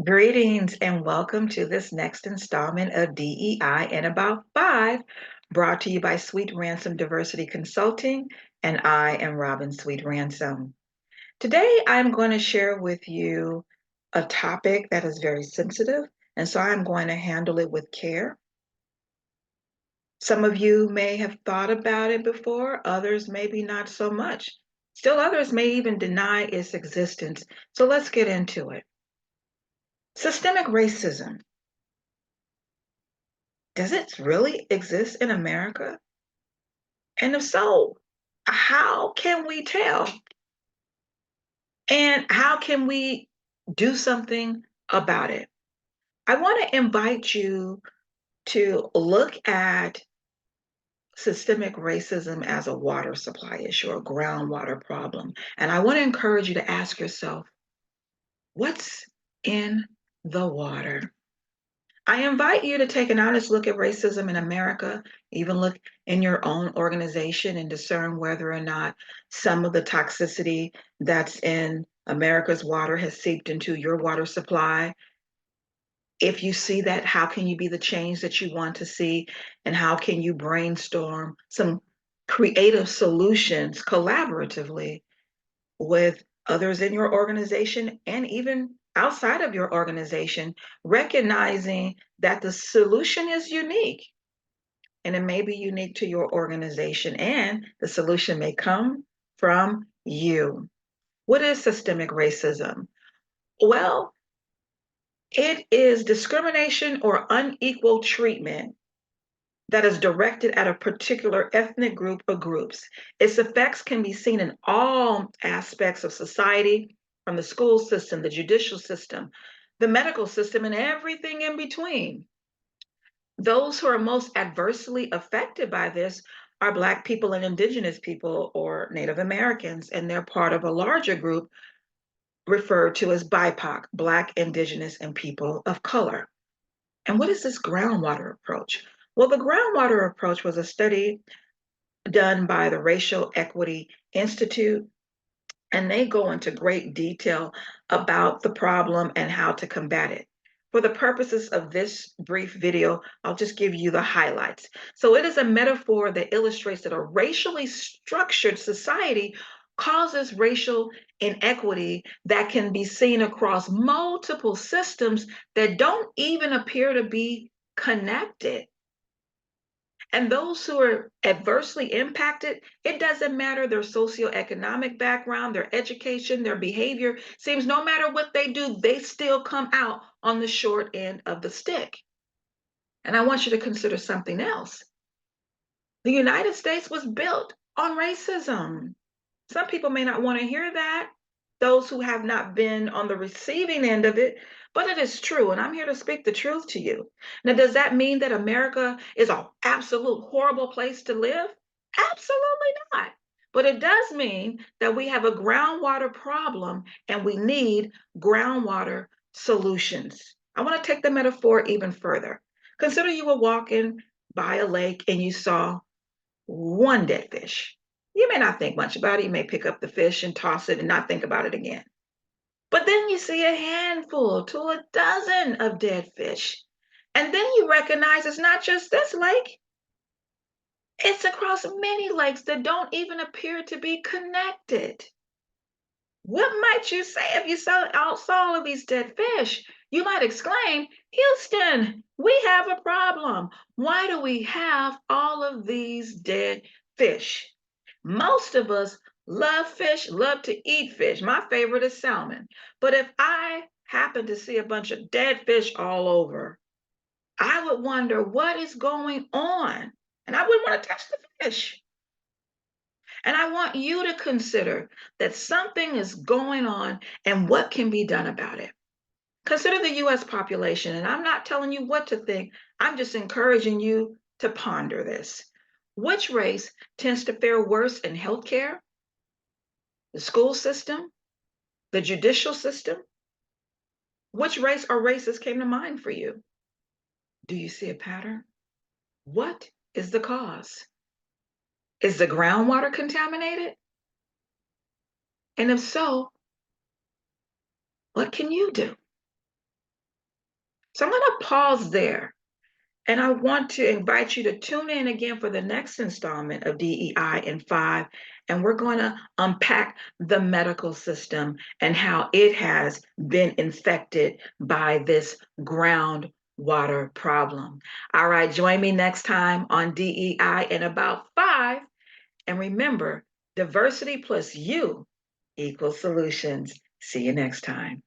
Greetings and welcome to this next installment of DEI in About Five, brought to you by Sweet Ransom Diversity Consulting, and I am Robin Sweet Ransom. Today, I'm going to share with you a topic that is very sensitive, and so I'm going to handle it with care. Some of you may have thought about it before, others maybe not so much. Still, others may even deny its existence. So let's get into it. Systemic racism. Does it really exist in America? And if so, how can we tell? And how can we do something about it? I want to invite you to look at systemic racism as a water supply issue or groundwater problem. And I want to encourage you to ask yourself, what's in the water? I invite you to take an honest look at racism in America, even look in your own organization and discern whether or not some of the toxicity that's in America's water has seeped into your water supply. If you see that, how can you be the change that you want to see? And how can you brainstorm some creative solutions collaboratively with others in your organization and even outside of your organization, recognizing that the solution is unique and it may be unique to your organization and the solution may come from you. What is systemic racism? Well, it is discrimination or unequal treatment that is directed at a particular ethnic group or groups. Its effects can be seen in all aspects of society, from the school system, the judicial system, the medical system, and everything in between. Those who are most adversely affected by this are Black people and Indigenous people or Native Americans, and they're part of a larger group referred to as BIPOC, Black, Indigenous, and people of color. And what is this groundwater approach? Well, the groundwater approach was a study done by the Racial Equity Institute, and they go into great detail about the problem and how to combat it. For the purposes of this brief video, I'll just give you the highlights. So it is a metaphor that illustrates that a racially structured society causes racial inequity that can be seen across multiple systems that don't even appear to be connected. And those who are adversely impacted, it doesn't matter their socioeconomic background, their education, their behavior, seems no matter what they do, they still come out on the short end of the stick. And I want you to consider something else. The United States was built on racism. Some people may not want to hear that, those who have not been on the receiving end of it, but it is true, and I'm here to speak the truth to you. Now, does that mean that America is an absolute horrible place to live? Absolutely not. But it does mean that we have a groundwater problem and we need groundwater solutions. I want to take the metaphor even further. Consider you were walking by a lake and you saw one dead fish. You may not think much about it. You may pick up the fish and toss it and not think about it again. But then you see a handful to a dozen of dead fish. And then you recognize it's not just this lake, it's across many lakes that don't even appear to be connected. What might you say if you saw all of these dead fish? You might exclaim, Houston, we have a problem. Why do we have all of these dead fish? Most of us love fish, love to eat fish. My favorite is salmon. But if I happen to see a bunch of dead fish all over, I would wonder what is going on. And I wouldn't want to touch the fish. And I want you to consider that something is going on and what can be done about it. Consider the US population, and I'm not telling you what to think, I'm just encouraging you to ponder this. Which race tends to fare worse in healthcare, the school system, the judicial system? Which race or races came to mind for you? Do you see a pattern? What is the cause? Is the groundwater contaminated? And if so, what can you do? So I'm going to pause there. And I want to invite you to tune in again for the next installment of DEI in 5. And we're going to unpack the medical system and how it has been infected by this groundwater problem. All right, join me next time on DEI in about 5. And remember, diversity plus you equals solutions. See you next time.